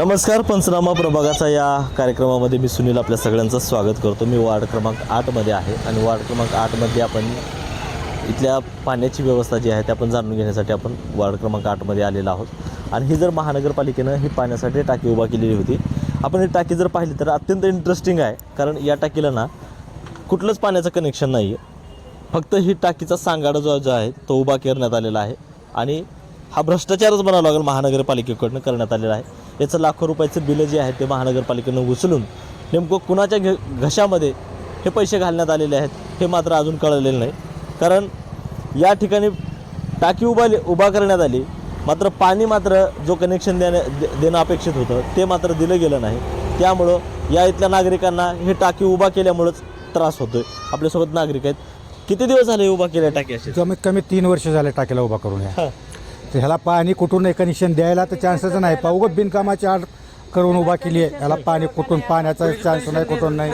नमस्कार. पंचनामा प्रभागाचा या कार्यक्रमामध्ये मी सुनील आपल्या सगळ्यांचं स्वागत करतो. मी वार्ड क्रमांक 8मध्ये आहे आणि वार्ड क्रमांक 8मध्ये आपण इथल्या पाण्याची व्यवस्था जी आहे ते आपण जाणून घेण्यासाठी आपण वार्ड क्रमांक 8मध्ये आलेलो आहोत. आणि ही जर महानगरपालिकेनं ही पाण्यासाठी टाकी उभा केलेली होती. आपण ही टाकी जर पाहिली तर अत्यंत इंटरेस्टिंग आहे, कारण या टाकीला ना कुठलंच पाण्याचं कनेक्शन नाही आहे. फक्त ही टाकीचा सांगाडा जो आहे तो उभा करण्यात आलेला आहे आणि हा भ्रष्टाचारच म्हणावा लागेल महानगरपालिकेकडनं करण्यात आलेला आहे. याचं लाखो रुपयाचं बिलं जे आहे ते महानगरपालिकेनं उचलून नेमकं कुणाच्या घशामध्ये हे पैसे घालण्यात आलेले आहेत हे मात्र अजून कळलेलं नाही. कारण या ठिकाणी टाकी उभा करण्यात आली, मात्र पाणी मात्र जो कनेक्शन देणं अपेक्षित होतं ते मात्र दिलं गेलं नाही. त्यामुळं या इथल्या नागरिकांना हे टाकी उभा केल्यामुळंच त्रास होतो आहे. आपल्यासोबत नागरिक आहेत. किती दिवस झाले उभा केल्या टाकी? असे कमीत कमी 3 वर्ष झाले टाकीला उभा करून. तर ह्याला पाणी कुठून नाही, कनेक्शन द्यायला तर चान्सच नाही. उगाच बिनकामाची आड करून उभा केली आहे. याला पाणी कुठून, पाण्याचा चान्स नाही, कुठून नाही.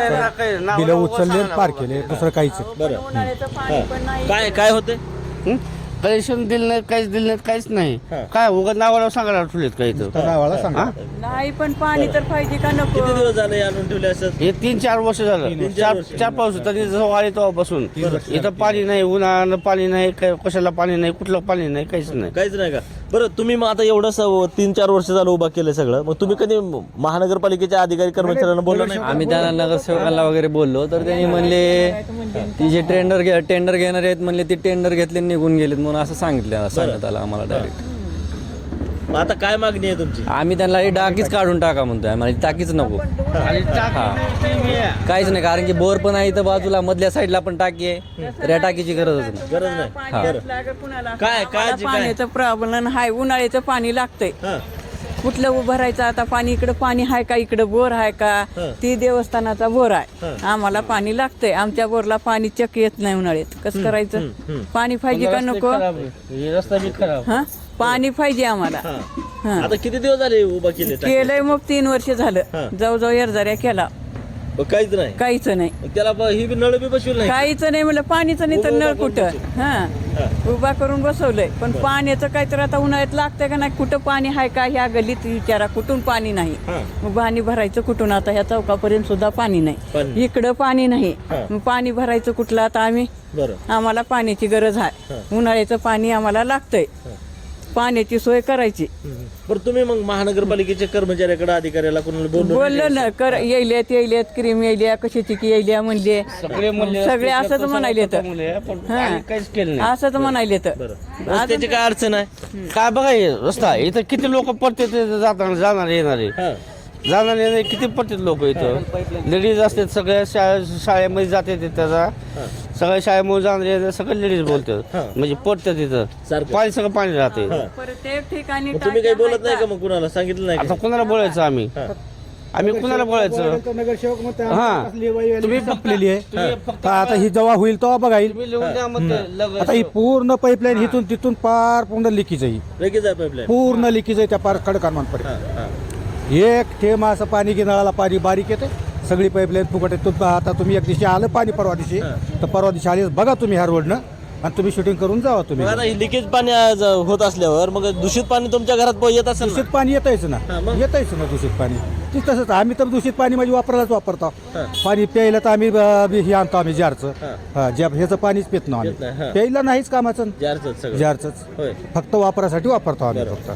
बिलं उचलले पार केले, दुसरं काहीच. बरं, काय होते? कनेक्शन दिलं नाही, काहीच दिलं नाही, काहीच नाही. काय उगाच नावाला सांगायला ठेवलेत काही नावाला सांगा. नाही, पण पाणी तर पाहिजे का नको? किती दिवस झाले आणून ठेवले असं? हे 3-4 वर्ष झालं. चार पाऊस तरी आले तेव्हापासून इथं पाणी नाही, उन्हाळ्यानं पाणी नाही, कशाला पाणी नाही, कुठलं पाणी नाही, काहीच नाही. काहीच नाही का? बरं, तुम्ही मग आता एवढं 3-4 वर्ष झालं उभा केलं सगळं, मग तुम्ही कधी महानगरपालिकेच्या अधिकारी कर्मचाऱ्यांना बोलला नाही? आम्ही त्यांना नगरसेवकांना वगैरे बोललो तर त्यांनी म्हणले ती जे टेंडर घेणारे आहेत म्हणले ते टेंडर घेतले निघून गेलेत म्हणून असं सांगण्यात आलं आम्हाला डायरेक्ट. मग आता काय मागणी आहे तुमची? आम्ही त्यांना ही टाकीच काढून टाका म्हणतोय, आम्हाला टाकीच नको. काहीच नाही, कारण की बोर पण आहे इथं बाजूला, मधल्या साईडला पण टाकी आहे, तर या टाकीची गरजच नाही. गरज नाही. काय पाण्याचं प्रॉब्लेम आहे. उन्हाळ्याचं पाणी लागतंय. कुठलं उभं राहायचं आता? पाणी इकडं पाणी आहे का? इकडं बोर आहे का? ती देवस्थानाचा बोर आहे. आम्हाला पाणी लागतंय. आमच्या बोरला पाणी चक येत नाही उन्हाळ्यात. कसं करायचं? पाणी पाहिजे का नको? रस्ता बी खराब. हा, पाणी पाहिजे आम्हाला. आता किती दिवस झाले उभा केले? केलंय मग 3 वर्ष झालं. जवळजवळ एरझाऱ्या केला, काहीच नाही. काहीच नाही. त्याला ही नळ बी बसवलं नाही. काहीच नाही. म्हणलं पाणीच नाही तर नळ कुठं? उभा करून बसवलंय, पण पाण्याचं काय तर आता उन्हाळ्यात लागतंय का नाही? कुठं पाणी आहे का? ह्या गल्लीत विचारा, कुठून पाणी नाही. मग पाणी भरायचं कुठून? आता ह्या चौकापर्यंत सुद्धा पाणी नाही. इकडं पाणी नाही, मग पाणी भरायचं कुठलं आता आम्ही? आम्हाला पाण्याची गरज आहे. उन्हाळ्याचं पाणी आम्हाला लागतंय. पाण्याची सोय करायची. बरं, तुम्ही मग महानगरपालिकेच्या कर्मचाऱ्याकडे, अधिकाऱ्याला कोणाला बोललं ना, येईल्यात क्रीम येईल्या, कशाची की येईल्या म्हणले, सगळे असंच म्हणायले तर. काहीच केलं नाही. असंच म्हणायले तर. रस्त्याची काय अडचण आहे? काय बघा हे रस्ता इथं किती लोक पडते जाताना, जाणार येणारे किती पडतात लोक इथं. लेडीज असतात सगळ्या, शाळेमध्ये जाते त्याचा, सगळ्या शाळेमध्ये जाणारे सगळे लेडीज बोलतात, म्हणजे पडतात तिथं. पाणी सगळं पाणी राहते. प्रत्येक ठिकाणी तुम्ही काही बोलत नाही का मग? कुणाला सांगितलं नाही? आता कुणाला बोलायचं आम्ही कुणाला बोलायचं? नगरसेवक तुम्ही फकलेली आहे. आता ही जेव्हा होईल तेव्हा बघा येईल. आता ही पूर्ण पाईपलाईन इथून तिथून पार पूर्ण लिकीज आहे. लगेच आहे पाईपलाईन पूर्ण लिकीज आहे त्या पार खडकांपर्यंत. एक थेंब असं पाणी नळाला पाणी बारीक येते. सगळी पाईपलाईन फुकट आहे. आता तुम्ही एक दिवशी आलं पाणी परवा दिवशी, तर परवा दिवशी आले बघा तुम्ही ह्या रोडनं, आणि तुम्ही शूटिंग करून जावा तुम्ही. आता लिकेज पाणी होत असल्यावर मग दूषित पाणी तुमच्या घरात येत असेल? दूषित पाणी येतायच ना, येतायच ना दूषित पाणी. ती तसंच आम्ही तर दूषित पाणी म्हणजे वापरायलाच वापरतो. पाणी प्यायला तर आम्ही हे आणतो, आम्ही जारचं. ह्याचं पाणीच पित ना आम्ही. प्यायला नाहीच कामाचं, जारचंच फक्त वापरासाठी वापरतो आम्ही फक्त.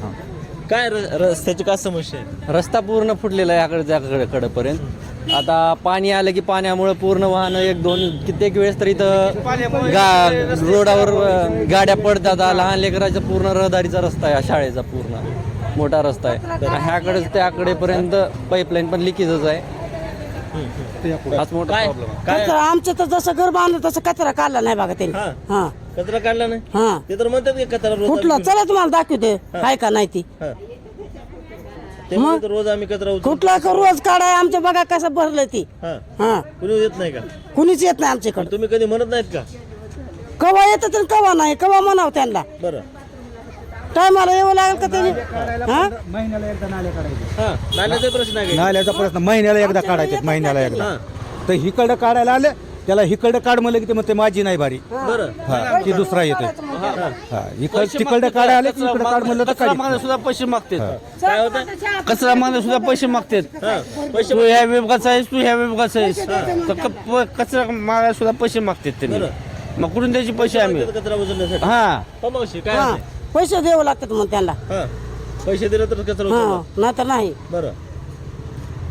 काय रस्त्याची काय समस्या आहे? रस्ता पूर्ण फुटलेला आहे कडेपर्यंत. आता पाणी आलं की पाण्यामुळे पूर्ण वाहनं 1-2 कित्येक वेळेस तर इथं रोडावर गाड्या पडतात. लहान लेकराचा पूर्ण रहदारीचा रस्ता आहे, शाळेचा पूर्ण मोठा रस्ता आहे. ह्याकडे त्याकडेपर्यंत पाईपलाईन पण लिकेजच आहे. हाच मोठा प्रॉब्लेम आहे. कचरा आमचं तर जसं घर बांधलं तसं कचरा काढला नाही बघा त्यांनी. हा, कचरा काढला नाही. हा, ते तर म्हणतात की कचरा रोज कुठलं? चला तुम्हाला दाखवते आहे का नाही ती. ते म्हणतात रोज आम्ही कचरा कुठला रोज काढाय आमच्या बघा कसं भरलं ती. हा, कुणी येत नाही का? कुणीच येत नाही आमच्याकडे. तुम्ही कधी म्हणत नाहीत का? कवा येतं तर कवा नाही, कवा म्हणावं त्यांना. बरं, टायमाला येऊ लागेल का त्यांनी? हा, महिन्याला एकदा नाल्या काढायचे. नाल्याचा प्रश्न आहे का? नाल्याचा प्रश्न महिन्याला एकदा काढायचे, महिन्याला एकदा. तर हिकडं काढायला आले त्याला हिकडं काढ म्हणलं की ते म्हणते माझी नाही भारी बरं हा ती दुसरा येतोय हा तिकडं काढ आले की इकडं काढ म्हणलं तर कचरा काढ मागणे सुद्धा पैसे मागतात काय होतं कचरा मागणे सुद्धा पैसे मागतात पैसे तू ह्या विभागाचा आहेस तू ह्या विभागाचा आहेस तर कचरा मागायला सुद्धा पैसे मागतात त्यांनी मग कुठून द्यायचे पैसे आम्ही कचरा उचलण्यासाठी हा हो मावशी काय हा होतंय? पैसे द्यावं लागतात मग त्यांना हा. पैसे दिले तर कचरा हा उचलणार. नाही तर नाही बरं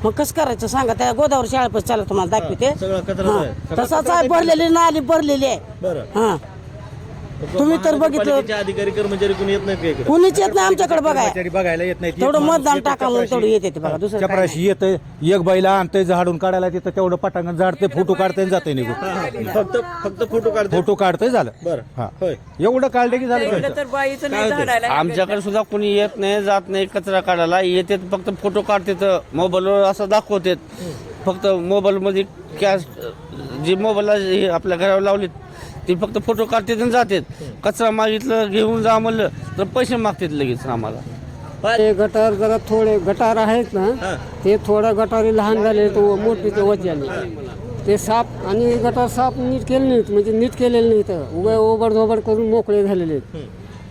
मग कसं करायचं सांगा त्या गोदावरी शाळेपासून चालत तुम्हाला दाखवते सगळा कचरा हा आहे. तसाच आहे भरलेली नाली भरलेली आहे बरं हा तुम्ही तर बघितलं महानगरपालिकेचे अधिकारी कर्मचारी कोणी येत नाहीत का इकडे कुणीच येत नाही आमच्याकडे बघाय कर्मचारी बघायला येत नाही तेवढं मतदान टाका म्हणून तेवढं येते ते बघा दुसरं काय नाही. चपराशी येतंय एक बैला आणतंय झाडून काढायला तिथं तेवढं पटांगण झाडते फोटो काढतंय आणि जाते निघून फक्त फोटो काढते फोटो काढतंय झालं बरं हा होय एवढं काढलं की झालं इकडे तर बाईचं नाही झाडायला आमच्याकडे सुद्धा कोणी येत नाही जात नाही कचरा काढायला येते फक्त फोटो काढतात मोबाईलवर असं दाखवतात फक्त मोबाईलमध्ये कॅश जी मोबाईलला आपल्या घरावर लावलीत ते फक्त फोटो काढतात आणि जातात कचरा मागितलं घेऊन जा म्हणलं तर पैसे मागतात लगेच आम्हाला ते गटार जरा थोडे गटार आहेत ना ते थोडा गटारी लहान झाले तो मोठे वजनी ते साफ आणि गटार साफ नीट केले नाहीत म्हणजे नीट केलेले नाहीत उभे ओबडधोबड करून मोकळे झालेले आहेत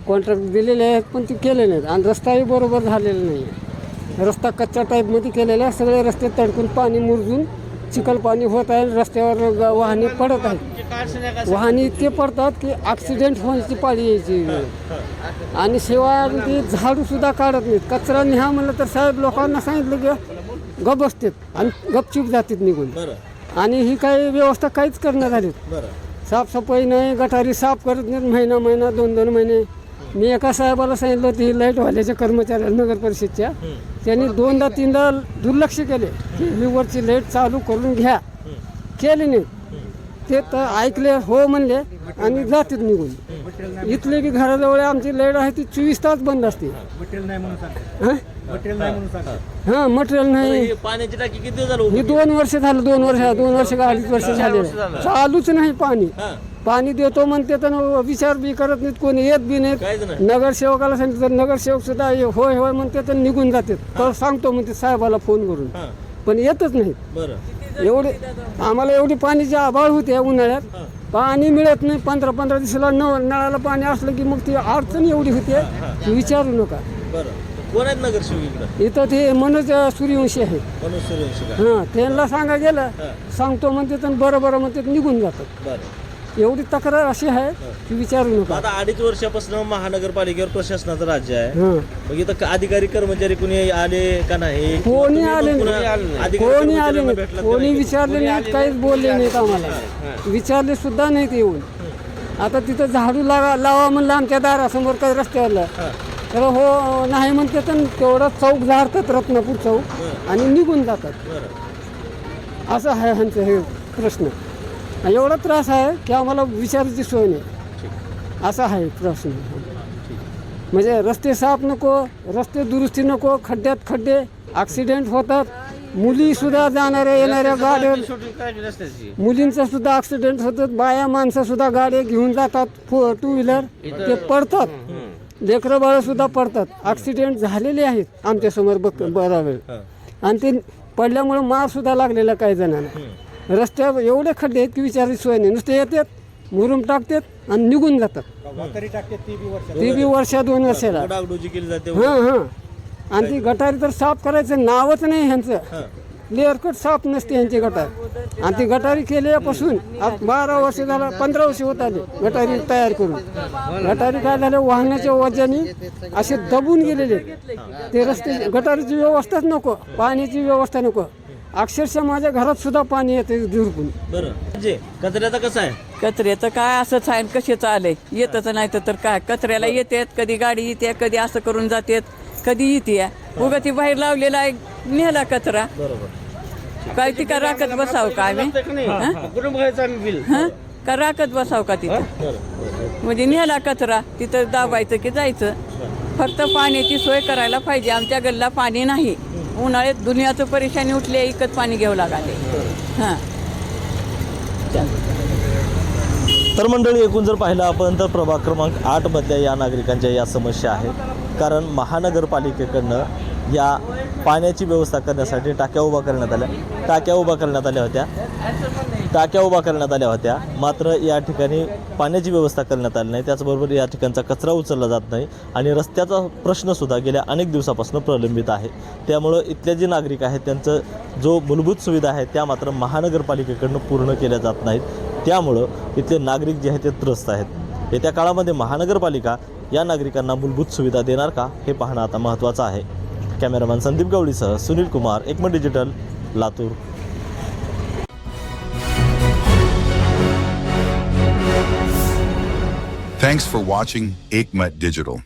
कॉन्ट्रॅक्ट दिलेले आहेत पण ते केले नाहीत आणि रस्ताही बरोबर झालेला नाही रस्ता कच्च्या टाईपमध्ये केलेला आहे सगळे रस्ते तडकून पाणी मुरजून चिखल पाणी होत आहे रस्त्यावर वाहने पडत आहेत वाहने इतके पडतात की ॲक्सिडेंट होण्याची पाळी यायची आणि शिवाय ते झाडू सुद्धा काढत नाहीत कचरा न्या म्हणलं तर साहेब लोकांना सांगितलं की गप बसतात आणि गपचूप जातात निघून आणि ही काही व्यवस्था काहीच करण्यात आली साफसफाई नाही गटारी साफ करत नाहीत महिना 2 महिने मी एका साहेबाला सांगितलं होतं ही लाईटवाल्याच्या कर्मचाऱ्या नगर परिषदच्या त्यांनी 2दा-3दा दुर्लक्ष केले की वरची लाईट चालू करून घ्या केले नाही ते तर ऐकले हो म्हणले आणि जातात निघून इथले की घराजवळ आमची लाईट आहे ती 24 तास बंद असते हां मटेरियल नाही पाण्याची टाकी किती दिवस झालं ही 2 वर्ष झालं 2 वर्ष का 2.5 वर्ष झाले चालूच नाही पाणी देतो म्हणते तर विचार बी करत नाहीत कोणी येत बी काहीच नाहीत नाही. नगरसेवकाला सांगितलं तर नगरसेवक सुद्धा होय होय म्हणते तर निघून जातात तर सांगतो म्हणते साहेबाला फोन करून पण येतच नाही बरं एवढे आम्हाला एवढी पाण्याची आभाळ होते उन्हाळ्यात पाणी मिळत नाही 15 दिवसाला नळाला पाणी असलं की मग ती अडचण एवढी होते की विचारू नका बरं कोण आहेत नगरसेवक इकडं इथं ते मनोज सूर्यवंशी आहे मनोज सूर्यवंशी का हां त्यांना सांगा गेलं सांगतो म्हणते तर बरं म्हणते निघून जातात बरं एवढी तक्रार अशी आहे की विचारू नका आता 2.5 वर्षापासून महानगरपालिकेवर प्रशासनाचं राज्य आहे हां मग इथं अधिकारी कर्मचारी कोणी आले का नाही कोणी आले पुन्हा नाही अधिकारी कोणी आले कर्मचाऱ्यांना नाही भेटलात का कोणी नाही? विचारले नाहीत काहीच बोलले नाहीत आम्हाला विचारले सुद्धा नाहीत येऊन आता तिथं झाडू लावा म्हणलं आमच्या दारासमोर काही रस्त्यावरला तर हो नाही म्हणते तर तेवढा चौक झाडतात रत्नापूर चौक आणि निघून जातात असं आहे ह्यांचं हे प्रश्न एवढा त्रास आहे की आम्हाला विचारायची सोय नाही असा आहे प्रश्न म्हणजे रस्ते साफ नको रस्ते दुरुस्ती नको खड्ड्यात खड्डे ॲक्सिडेंट होतात मुलीसुद्धा जाणाऱ्या येणाऱ्या गाड्या मुलींचा सुद्धा ॲक्सिडेंट होतात बाया माणसं सुद्धा गाड्या घेऊन जातात 2 व्हीलर ते पडतात लेकरं बाळं सुद्धा पडतात ॲक्सिडेंट झालेले आहेत आमच्यासमोर बरा वेळ आणि ते पडल्यामुळे मार सुद्धा लागलेला काही जणांना रस्त्यावर एवढे खड्डे आहेत की विचारायची सोय नाही नुसते येतात मुरुम टाकतात आणि निघून जातात ती बी 2 वर्षाला डागडुजी केली जाते हां आणि ती गटारी तर साफ करायचं नावच नाही ह्यांचं क्लिअरकट साफ नसते ह्यांची गटार आणि ती गटारी केल्यापासून आज 12 वर्ष झालं 15 वर्ष होत आले गटारी तयार करून गटारी काय झालं वाहनाच्या वजाने असे दबून गेलेले ते रस्ते गटारीची व्यवस्थाच नको पाण्याची व्यवस्था नको अक्षरशः माझ्या घरात सुद्धा पाणी येते झुरपून बरं म्हणजे कचऱ्याचं कसं आहे कचऱ्याचं काय असंच आहे कशाचं आलंय येतच नाही तर काय कचऱ्याला येतात कधी गाडी येते कधी असं करून जातात कधी येते उगा ती बाहेर लावलेला आहे नेला कचरा बरोबर काय ती का राखत बसावं का आम्ही कुठून बघायचं आम्ही बिल का राखत बसावं का तिथं म्हणजे नेला कचरा तिथं दाबायचं की जायचं फक्त पाण्याची सोय करायला पाहिजे आमच्या गल्ला पाणी नाही उन्हाळ्यात दुनियाचं परेशानी उठली इकत पाणी घ्यावं लागले हां तर मंडळी एकूण जर पाहिलं आपण तर प्रभाग क्रमांक 8 मधल्या या नागरिकांच्या या समस्या आहेत कारण महानगरपालिकेकडनं या पाण्याची व्यवस्था करण्यासाठी टाक्या उभा करण्यात आल्या होत्या टाक्या उभा करण्यात आल्या होत्या, मात्र या ठिकाणी पाण्याची व्यवस्था करण्यात आली नाही. त्याचबरोबर या ठिकाणचा कचरा उचलला जात नाही आणि रस्त्याचा प्रश्नसुद्धा गेल्या अनेक दिवसापासून प्रलंबित आहे. त्यामुळं इथले जे नागरिक आहेत त्यांचं जो मूलभूत सुविधा आहेत त्या मात्र महानगरपालिकेकडून पूर्ण केल्या जात नाहीत. त्यामुळं इथले नागरिक जे आहेत ते त्रस्त आहेत. येत्या काळामध्ये महानगरपालिका या नागरिकांना मूलभूत सुविधा देणार का हे पाहणं आता महत्त्वाचं आहे. कॅमेरामॅन संदीप गवळीसह सुनील कुमार, एकमत digital, Latur. Thanks for watching Ekmat Digital.